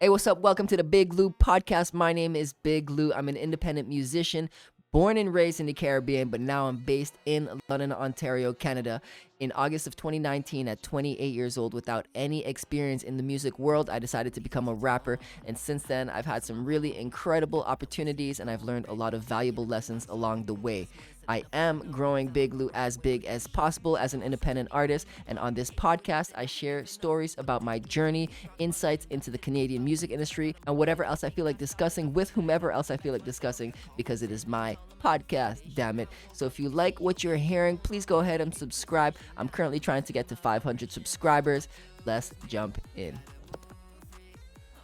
Hey, what's up? Welcome to the Big Lou podcast. My name is Big Lou. I'm an independent musician, born and raised in the Caribbean, but now I'm based in London, Ontario, Canada. In August of 2019, at 28 years old, without any experience in the music world, I decided to become a rapper. And since then, I've had some really incredible opportunities and I've learned a lot of valuable lessons along the way. I am growing Big Lou as big as possible as an independent artist, and on this podcast, I share stories about my journey, insights into the Canadian music industry, and whatever else I feel like discussing with whomever else I feel like discussing because it is my podcast, damn it. So if you like what you're hearing, please go ahead and subscribe. I'm currently trying to get to 500 subscribers. Let's jump in.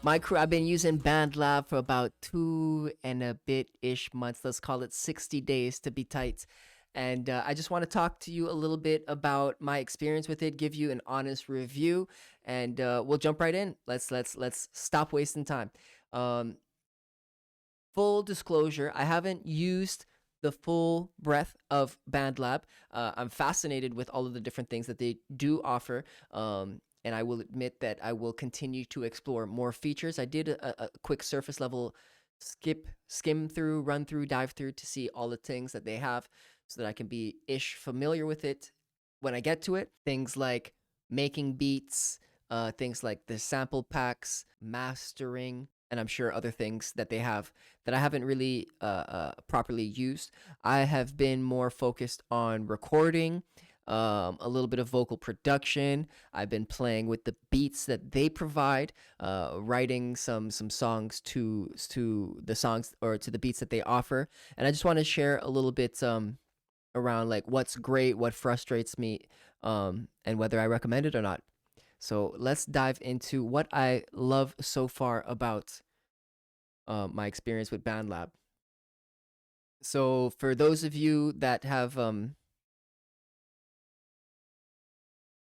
My crew, I've been using BandLab for about 2 and a bit-ish months. Let's call it 60 days to be tight. And I just want to talk to you a little bit about my experience with it, give you an honest review, and we'll jump right in. Let's stop wasting time. Um, Full disclosure, I haven't used the full breadth of BandLab. I'm fascinated with all of the different things that they do offer. And I will admit that I will continue to explore more features. I did a quick surface level skim through, run through, dive through to see all the things that they have so that I can be ish familiar with it when I get to it. Things like making beats, things like the sample packs, mastering, and I'm sure other things that they have that I haven't really properly used. I have been more focused on recording, a little bit of vocal production. I've been playing with the beats that they provide, writing some songs to the songs or to the beats that they offer, and I just want to share a little bit around like what's great, what frustrates me, and whether I recommend it or not. So let's dive into what I love so far about my experience with BandLab. So for those of you that have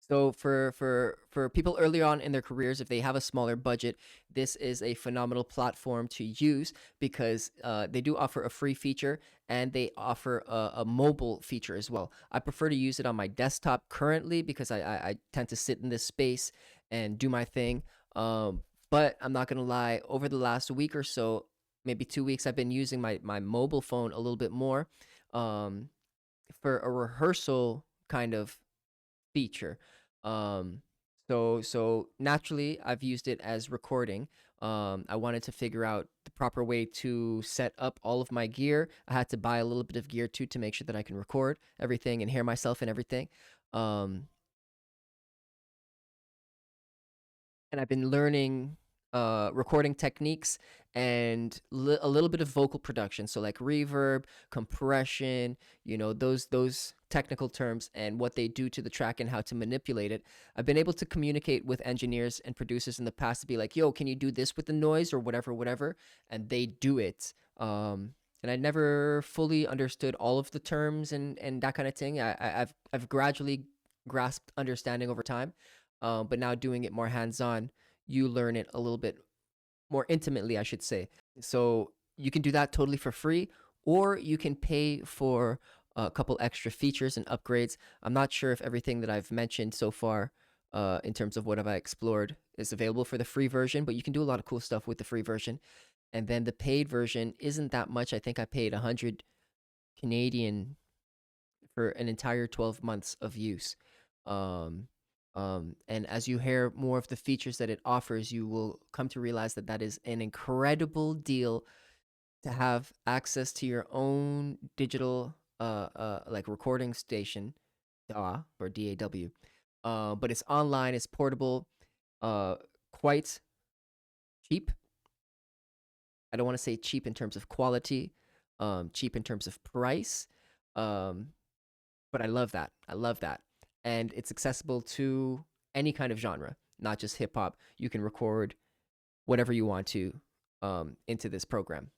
so for people early on in their careers, if they have a smaller budget, this is a phenomenal platform to use because they do offer a free feature and they offer a mobile feature as well. I prefer to use it on my desktop currently because I tend to sit in this space and do my thing. But I'm not gonna lie, over the last week or so, maybe 2 weeks, I've been using my mobile phone a little bit more um, for a rehearsal kind of feature. Um, so naturally, I've used it as recording. I wanted to figure out the proper way to set up all of my gear. I had to buy a little bit of gear too to make sure that I can record everything and hear myself and everything. Um, and I've been learning recording techniques and a little bit of vocal production, so like reverb, compression, those technical terms and what they do to the track and how to manipulate it. I've been able to communicate with engineers and producers in the past to be like, yo, can you do this with the noise or whatever, whatever, and they do it. And I never fully understood all of the terms and that kind of thing. I've gradually grasped understanding over time, but now doing it more hands-on, you learn it a little bit more intimately, I should say. So you can do that totally for free, or you can pay for a couple extra features and upgrades. I'm not sure if everything that I've mentioned so far, in terms of what have I explored, is available for the free version, but you can do a lot of cool stuff with the free version. And then the paid version isn't that much. I think I paid 100 Canadian for an entire 12 months of use. Um, and as you hear more of the features that it offers, you will come to realize that that is an incredible deal to have access to your own digital, like recording station, DAW or DAW. But it's online, it's portable, uh, quite cheap. I don't want to say cheap in terms of quality, cheap in terms of price. Um, but I love that. I love that. And it's accessible to any kind of genre, not just hip hop. You can record whatever you want to into this program.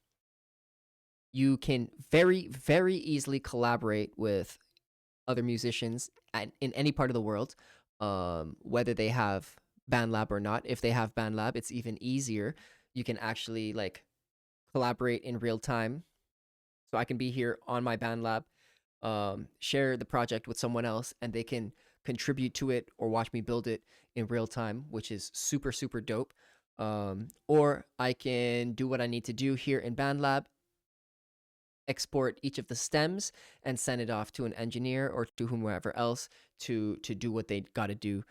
You can very, very easily collaborate with other musicians in any part of the world, whether they have BandLab or not. If they have BandLab, it's even easier. You can actually like collaborate in real time. So I can be here on my BandLab, share the project with someone else, and they can contribute to it or watch me build it in real time, which is super, super dope. Or I can do what I need to do here in BandLab, export each of the stems and send it off to an engineer or to whomever else to do what they got to do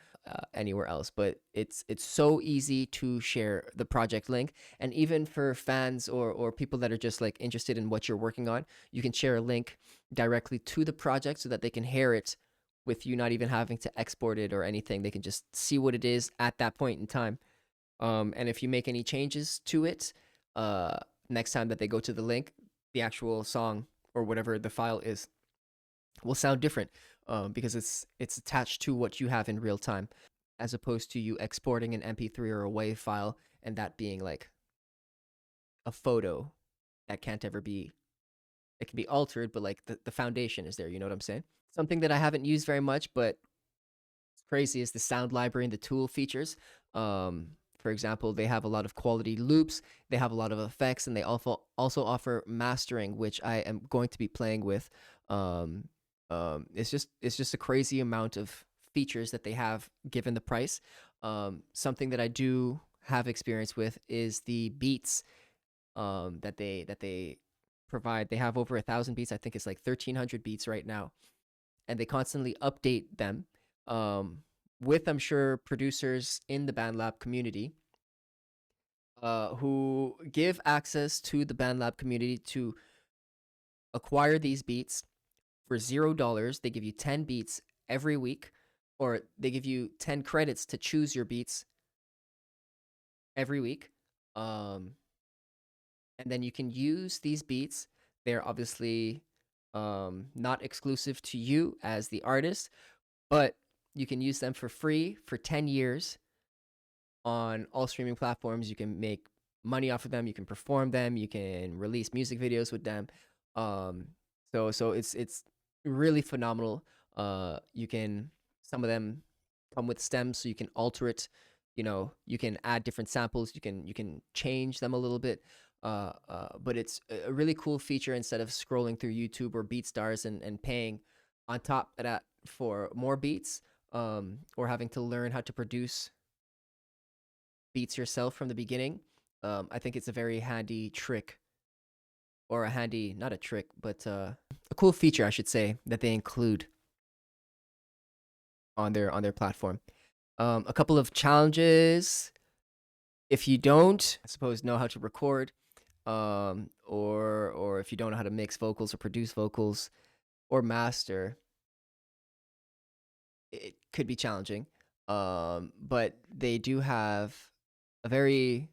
anywhere else. But it's so easy to share the project link, and even for fans or people that are just like interested in what you're working on, you can share a link directly to the project so that they can hear it with you not even having to export it or anything. They can just see what it is at that point in time. And if you make any changes to it, uh, next time that they go to the link, the actual song or whatever the file is will sound different, because it's attached to what you have in real time, as opposed to you exporting an MP3 or a WAV file and that being like a photo that can't ever be. It can be altered, but like the foundation is there. You know what I'm saying? Something that I haven't used very much, but crazy is the sound library and the tool features. For example, they have a lot of quality loops, they have a lot of effects, and they also offer mastering, which I am going to be playing with. Um, it's just a crazy amount of features that they have given the price. Something that I do have experience with is the beats that they provide. They have over 1,000 beats. I think it's like 1,300 beats right now, and they constantly update them, um, with, I'm sure, producers in the BandLab community, who give access to the BandLab community to acquire these beats for $0. They give you 10 beats every week, or they give you 10 credits to choose your beats every week. Um, and then you can use these beats. They're obviously not exclusive to you as the artist, but you can use them for free for 10 years on all streaming platforms. You can make money off of them. You can perform them. You can release music videos with them. Um, so it's really phenomenal. You can Some of them come with stems, so you can alter it. You can add different samples. You can change them a little bit. But it's a really cool feature. Instead of scrolling through YouTube or BeatStars and paying on top of that for more beats, or having to learn how to produce beats yourself from the beginning. I think it's a very handy trick, or a handy, not a trick, but a cool feature, I should say, that they include on their platform. A couple of challenges: if you don't, I suppose, know how to record, or if you don't know how to mix vocals or produce vocals or master, it could be challenging. But they do have a very,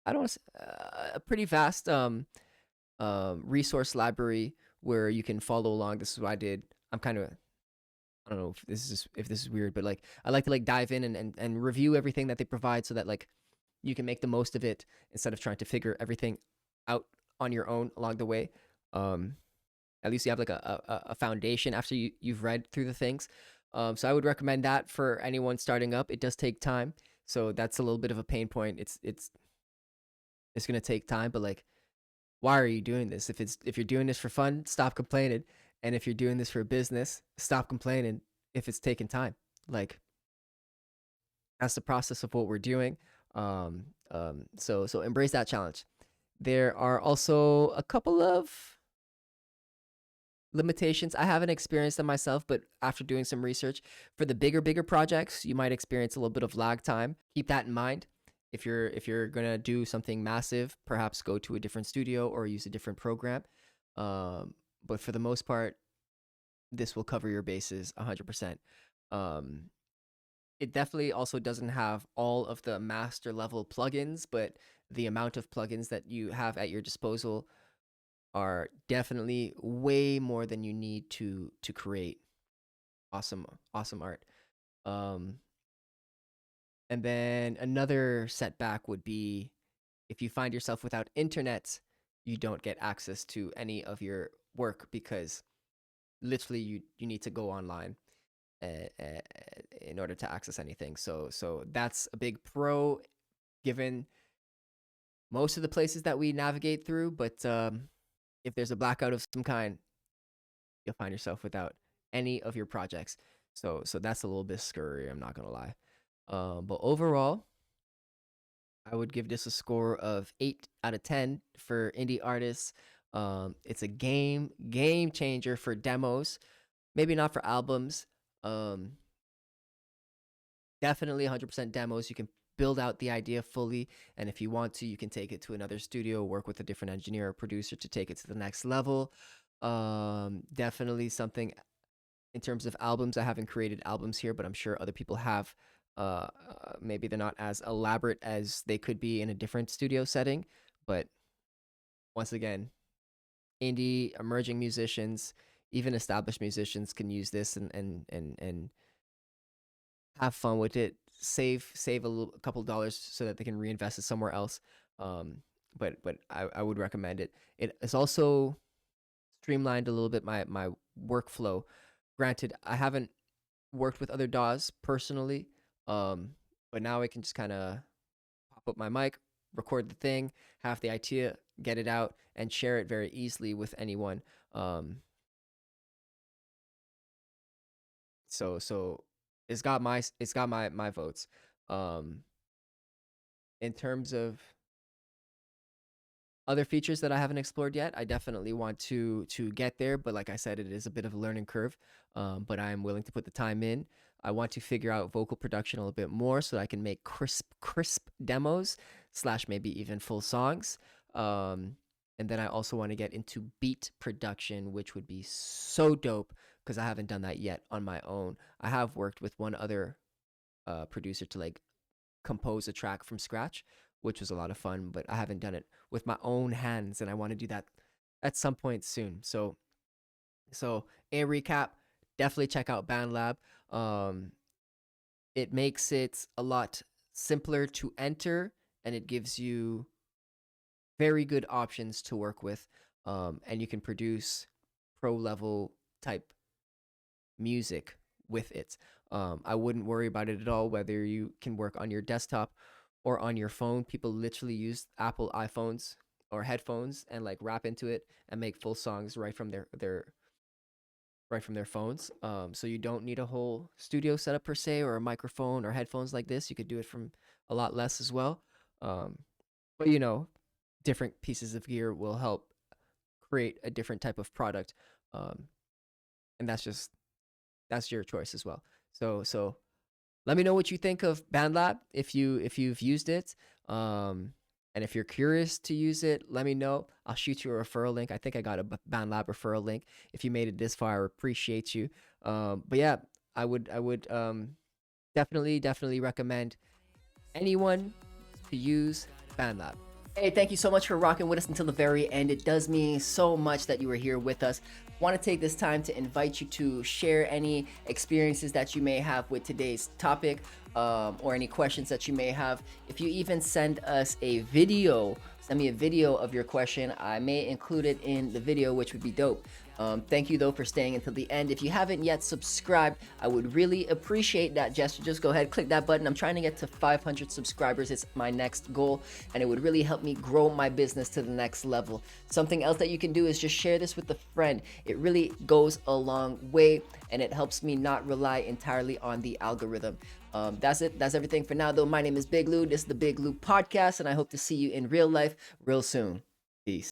I don't want to say, a pretty vast resource library where you can follow along. This is what I did. I'm kind of, I don't know if this is weird, but like I like to like dive in and review everything that they provide so that like you can make the most of it instead of trying to figure everything out on your own along the way. Um, at least you have like a foundation after you've read through the things. So I would recommend that for anyone starting up. It does take time, so that's a little bit of a pain point. It's gonna take time, but like, why are you doing this? If you're doing this for fun, stop complaining. And if you're doing this for business, stop complaining if it's taking time. Like, that's the process of what we're doing. So embrace that challenge. There are also a couple of limitations. I haven't experienced them myself, but after doing some research, for the bigger projects, you might experience a little bit of lag time. Keep that in mind. If you're gonna do something massive, perhaps go to a different studio or use a different program. But for the most part, this will cover your bases 100%. Um, it definitely also doesn't have all of the master level plugins, but the amount of plugins that you have at your disposal are definitely way more than you need to create awesome art. Um, and then another setback would be if you find yourself without internet, you don't get access to any of your work, because literally you need to go online uh, in order to access anything. So that's a big pro, given most of the places that we navigate through. But if there's a blackout of some kind, you'll find yourself without any of your projects. So that's a little bit scary. I'm not gonna lie. But overall, I would give this a score of 8 out of 10 for indie artists. It's a game changer for demos. Maybe not for albums. Um, Definitely 100% demos. You can build out the idea fully, and if you want to, you can take it to another studio, work with a different engineer or producer to take it to the next level. Definitely something in terms of albums. I haven't created albums here, but I'm sure other people have. Maybe they're not as elaborate as they could be in a different studio setting, but once again, indie emerging musicians, even established musicians can use this and have fun with it. Save a couple dollars so that they can reinvest it somewhere else. Um, but I would recommend it. It is also streamlined a little bit my workflow. Granted, I haven't worked with other DAWs personally, um, but now I can just kind of pop up my mic, record the thing, have the idea, get it out, and share it very easily with anyone. Um, so it's got my votes. Um, in terms of other features that I haven't explored yet, I definitely want to get there. But like I said, it is a bit of a learning curve. But I am willing to put the time in. I want to figure out vocal production a little bit more so that I can make crisp demos slash maybe even full songs. Um, and then I also want to get into beat production, which would be so dope because I haven't done that yet on my own. I have worked with one other producer to like compose a track from scratch, which was a lot of fun, but I haven't done it with my own hands, and I want to do that at some point soon. So a recap, definitely check out BandLab. Um, it makes it a lot simpler to enter, and it gives you very good options to work with, and you can produce pro level type music with it. I wouldn't worry about it at all, whether you can work on your desktop or on your phone. People literally use Apple iPhones or headphones and like rap into it and make full songs right from their phones. So you don't need a whole studio setup per se or a microphone or headphones like this. You could do it from a lot less as well. Um, but different pieces of gear will help create a different type of product. Um, and that's your choice as well. So let me know what you think of BandLab if you've used it. And if you're curious to use it, let me know. I'll shoot you a referral link. I think I got a BandLab referral link. If you made it this far, I appreciate you. But yeah, I would definitely recommend anyone to use BandLab. Hey, thank you so much for rocking with us until the very end. It does mean so much that you were here with us. Want to take this time to invite you to share any experiences that you may have with today's topic, or any questions that you may have. If you even send us a video, send me a video of your question, I may include it in the video, which would be dope. Thank you though for staying until the end. If you haven't yet subscribed, I would really appreciate that gesture. Just go ahead, click that button. I'm trying to get to 500 subscribers. It's my next goal, and it would really help me grow my business to the next level. Something else that you can do is just share this with a friend. It really goes a long way, and it helps me not rely entirely on the algorithm. That's it. That's everything for now, though. My name is Big Lou. This is the Big Lou Podcast, and I hope to see you in real life real soon. Peace.